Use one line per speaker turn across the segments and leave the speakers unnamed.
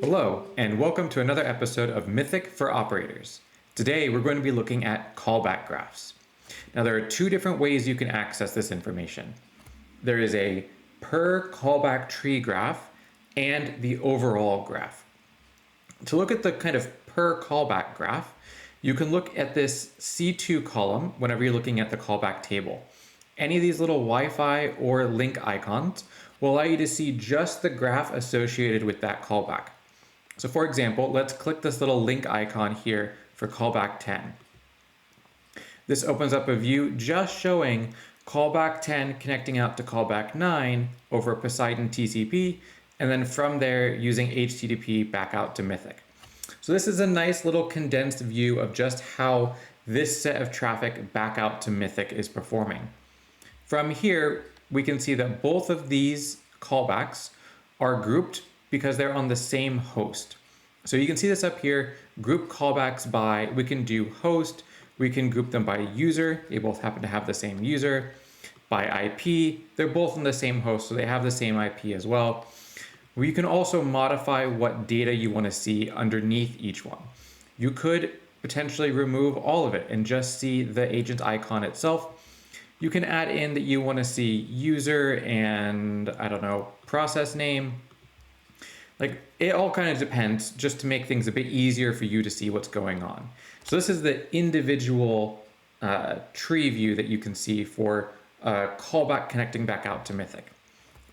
Hello, and welcome to another episode of Mythic for Operators. Today we're going to be looking at callback graphs. Now there are two different ways you can access this information. There is a per callback tree graph and the overall graph. To look at the kind of per callback graph, you can look at this C2 column whenever you're looking at the callback table. Any of these little Wi-Fi or link icons will allow you to see just the graph associated with that callback. So for example, let's click this little link icon here for callback 10. This opens up a view just showing callback 10 connecting out to callback 9 over Poseidon TCP, and then from there using HTTP back out to Mythic. So this is a nice little condensed view of just how this set of traffic back out to Mythic is performing. From here, we can see that both of these callbacks are grouped because they're on the same host. So you can see this up here, group callbacks by, we can do host, we can group them by user, they both happen to have the same user, by IP, they're both on the same host, so they have the same IP as well. We can also modify what data you want to see underneath each one. You could potentially remove all of it and just see the agent icon itself. You can add in that you want to see user and, I don't know, process name. Like, it all kind of depends, just to make things a bit easier for you to see what's going on. So this is the individual tree view that you can see for callback connecting back out to Mythic.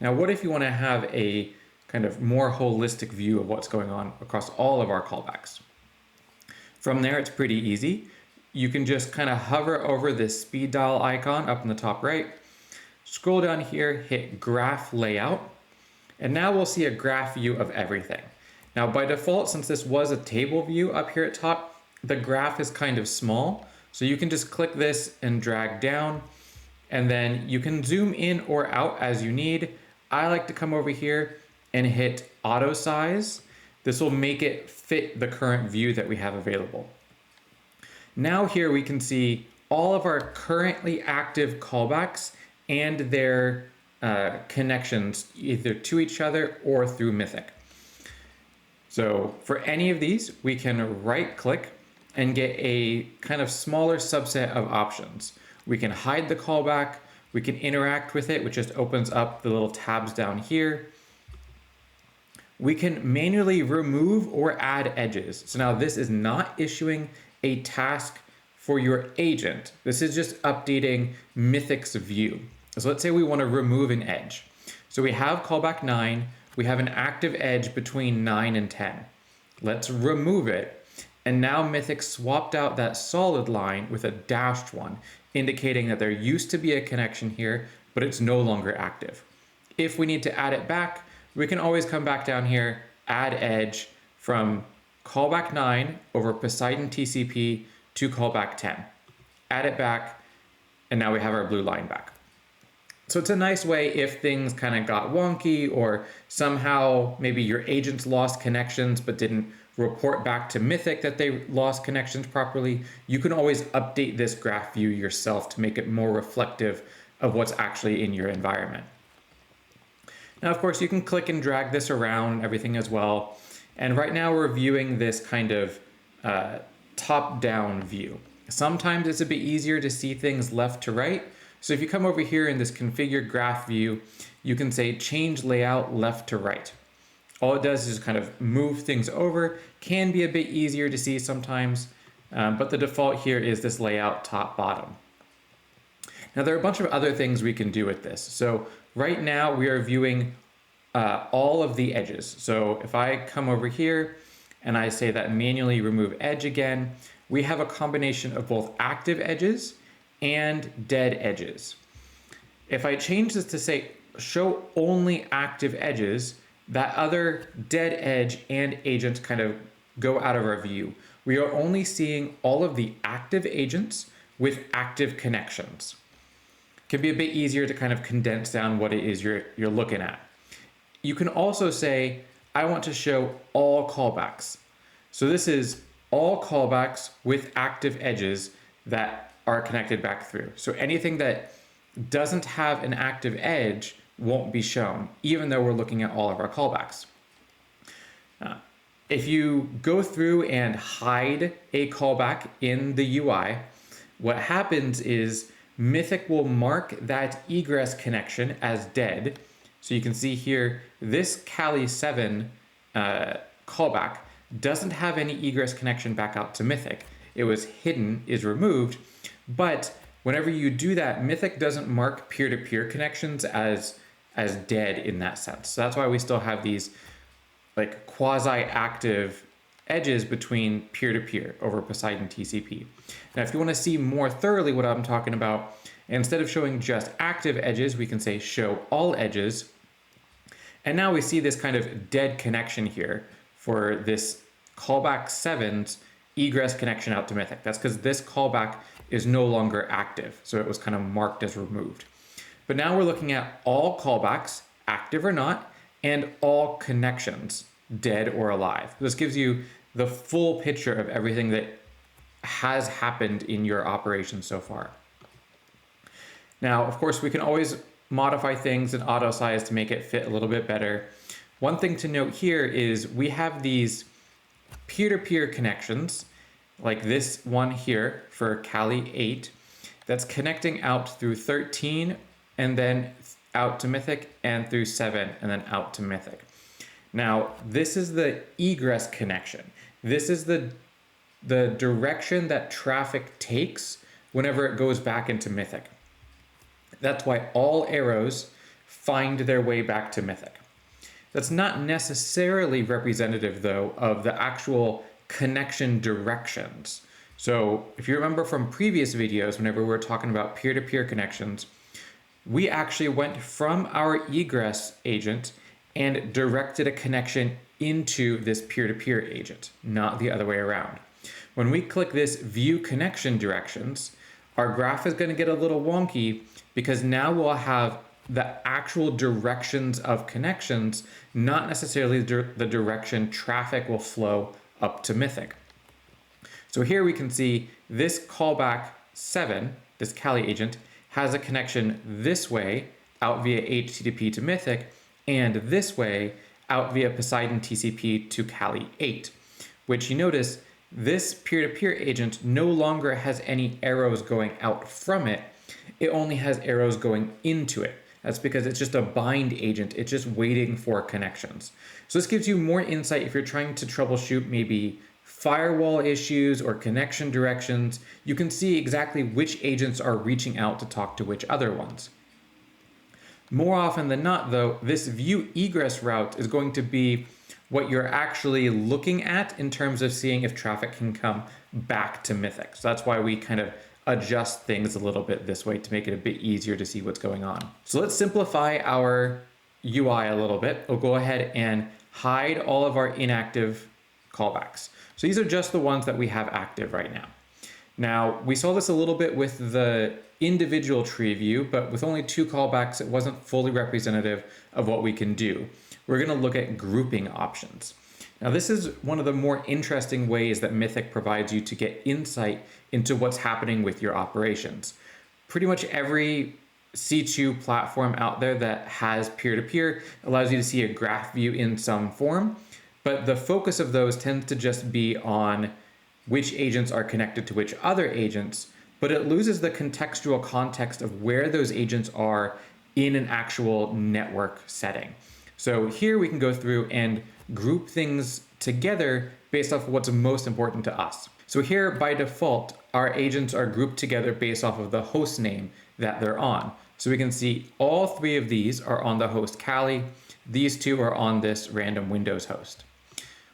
Now, what if you want to have a kind of more holistic view of what's going on across all of our callbacks? From there, it's pretty easy. You can just kind of hover over this speed dial icon up in the top right, scroll down here, hit graph layout, and now we'll see a graph view of everything. Now by default, since this was a table view up here at top, the graph is kind of small. So you can just click this and drag down, and then you can zoom in or out as you need. I like to come over here and hit auto size. This will make it fit the current view that we have available. Now here we can see all of our currently active callbacks and their connections either to each other or through Mythic. So for any of these, we can right click and get a kind of smaller subset of options. We can hide the callback, we can interact with it, which just opens up the little tabs down here. We can manually remove or add edges. So now this is not issuing a task for your agent. This is just updating Mythic's view. So let's say we want to remove an edge. So we have callback 9, we have an active edge between 9 and 10. Let's remove it. And now Mythic swapped out that solid line with a dashed one, indicating that there used to be a connection here, but it's no longer active. If we need to add it back, we can always come back down here, add edge from callback 9 over Poseidon TCP to callback 10. Add it back, and now we have our blue line back. So it's a nice way if things kind of got wonky or somehow maybe your agents lost connections but didn't report back to Mythic that they lost connections properly. You can always update this graph view yourself to make it more reflective of what's actually in your environment. Now, of course, you can click and drag this around everything as well. And right now we're viewing this kind of top-down view. Sometimes it's a bit easier to see things left to right. So if you come over here in this configure graph view, you can say change layout left to right. All it does is kind of move things over. Can be a bit easier to see sometimes, but the default here is this layout top bottom. Now there are a bunch of other things we can do with this. So right now we are viewing all of the edges. So if I come over here and I say that manually remove edge again, we have a combination of both active edges and dead edges. If I change this to say show only active edges, that other dead edge and agents kind of go out of our view. We are only seeing all of the active agents with active connections. It can be a bit easier to kind of condense down what it is you're looking at. You can also say, I want to show all callbacks. So this is all callbacks with active edges that are connected back through. So anything that doesn't have an active edge won't be shown, even though we're looking at all of our callbacks. If you go through and hide a callback in the UI, what happens is Mythic will mark that egress connection as dead. So you can see here, this Kali 7 callback doesn't have any egress connection back out to Mythic. It was hidden, is removed, but whenever you do that, Mythic doesn't mark peer-to-peer connections as dead in that sense. So that's why we still have these like quasi-active edges between peer-to-peer over Poseidon TCP. Now, if you want to see more thoroughly what I'm talking about, instead of showing just active edges, we can say show all edges. And now we see this kind of dead connection here for this callback 7's egress connection out to Mythic. That's because this callback is no longer active, so it was kind of marked as removed. But now we're looking at all callbacks, active or not, and all connections, dead or alive. This gives you the full picture of everything that has happened in your operation so far. Now, of course, we can always modify things in auto size to make it fit a little bit better. One thing to note here is we have these peer-to-peer connections, like this one here for Kali 8, that's connecting out through 13 and then out to Mythic, and through 7 and then out to Mythic. Now, this is the egress connection. This is the direction that traffic takes whenever it goes back into Mythic. That's why all arrows find their way back to Mythic. That's not necessarily representative, though, of the actual connection directions. So if you remember from previous videos, whenever we were talking about peer-to-peer connections, we actually went from our egress agent and directed a connection into this peer-to-peer agent, not the other way around. When we click this view connection directions, our graph is going to get a little wonky because now we'll have the actual directions of connections, not necessarily the direction traffic will flow up to Mythic. So here we can see this callback 7, this Kali agent, has a connection this way out via HTTP to Mythic, and this way out via Poseidon TCP to Kali 8, which you notice this peer-to-peer agent no longer has any arrows going out from it. It only has arrows going into it. That's because it's just a bind agent. It's just waiting for connections. So this gives you more insight if you're trying to troubleshoot maybe firewall issues or connection directions. You can see exactly which agents are reaching out to talk to which other ones. More often than not, though, this view egress route is going to be what you're actually looking at in terms of seeing if traffic can come back to Mythic. So that's why we kind of adjust things a little bit this way to make it a bit easier to see what's going on. So let's simplify our UI a little bit. We'll go ahead and hide all of our inactive callbacks. So these are just the ones that we have active right now. Now, we saw this a little bit with the individual tree view, but with only 2 callbacks, it wasn't fully representative of what we can do. We're going to look at grouping options. Now, this is one of the more interesting ways that Mythic provides you to get insight into what's happening with your operations. Pretty much every C2 platform out there that has peer-to-peer allows you to see a graph view in some form, but the focus of those tends to just be on which agents are connected to which other agents, but it loses the contextual context of where those agents are in an actual network setting. So here we can go through and group things together based off of what's most important to us. So here by default, our agents are grouped together based off of the host name that they're on. So we can see all 3 of these are on the host Kali. These 2 are on this random Windows host.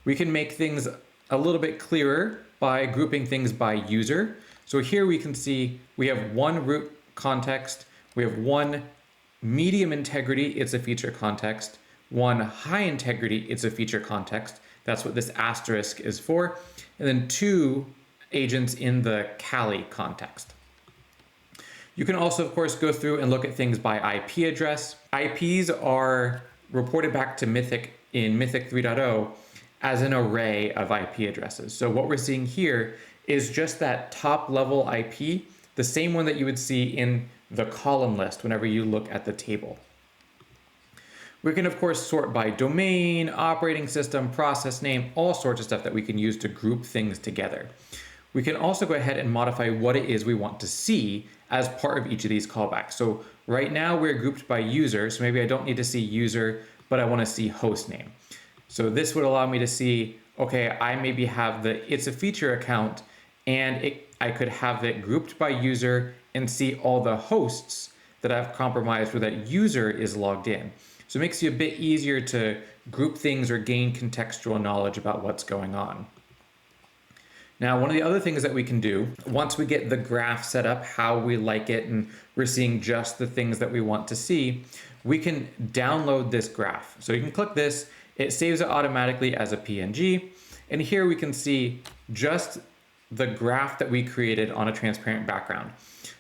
We can make things a little bit clearer by grouping things by user. So here we can see we have 1 root context, we have 1 medium integrity, it's a feature context, 1 high integrity, it's a feature context. That's what this asterisk is for. And then 2 agents in the Kali context. You can also, of course, go through and look at things by IP address. IPs are reported back to Mythic in Mythic 3.0 as an array of IP addresses. So what we're seeing here is just that top level IP, the same one that you would see in the column list whenever you look at the table. We can of course sort by domain, operating system, process name, all sorts of stuff that we can use to group things together. We can also go ahead and modify what it is we want to see as part of each of these callbacks. So right now we're grouped by user, so maybe I don't need to see user, but I want to see host name. So this would allow me to see, okay, I maybe have the It's a Feature account, and I could have it grouped by user and see all the hosts that I've compromised where that user is logged in. So it makes you a bit easier to group things or gain contextual knowledge about what's going on. Now, one of the other things that we can do, once we get the graph set up how we like it and we're seeing just the things that we want to see, we can download this graph. So you can click this, it saves it automatically as a PNG, and here we can see just the graph that we created on a transparent background.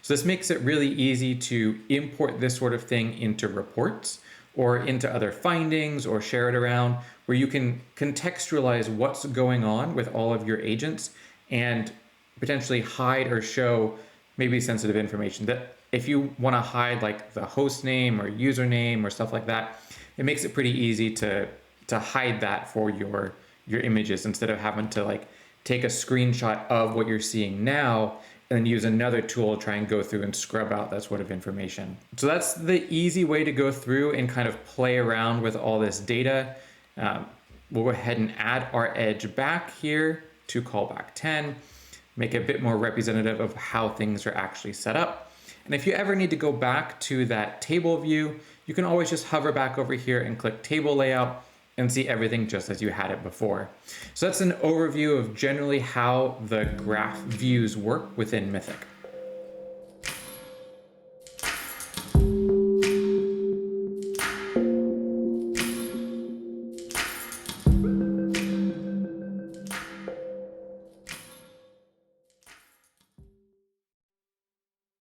So this makes it really easy to import this sort of thing into reports or into other findings or share it around, where you can contextualize what's going on with all of your agents and potentially hide or show maybe sensitive information. That if you want to hide like the host name or username or stuff like that, it makes it pretty easy to hide that for your images instead of having to like take a screenshot of what you're seeing now and then use another tool to try and go through and scrub out that sort of information. So that's the easy way to go through and kind of play around with all this data. We'll go ahead and add our edge back here to callback 10, make it a bit more representative of how things are actually set up. And if you ever need to go back to that table view, you can always just hover back over here and click table layout and see everything just as you had it before. So that's an overview of generally how the graph views work within Mythic.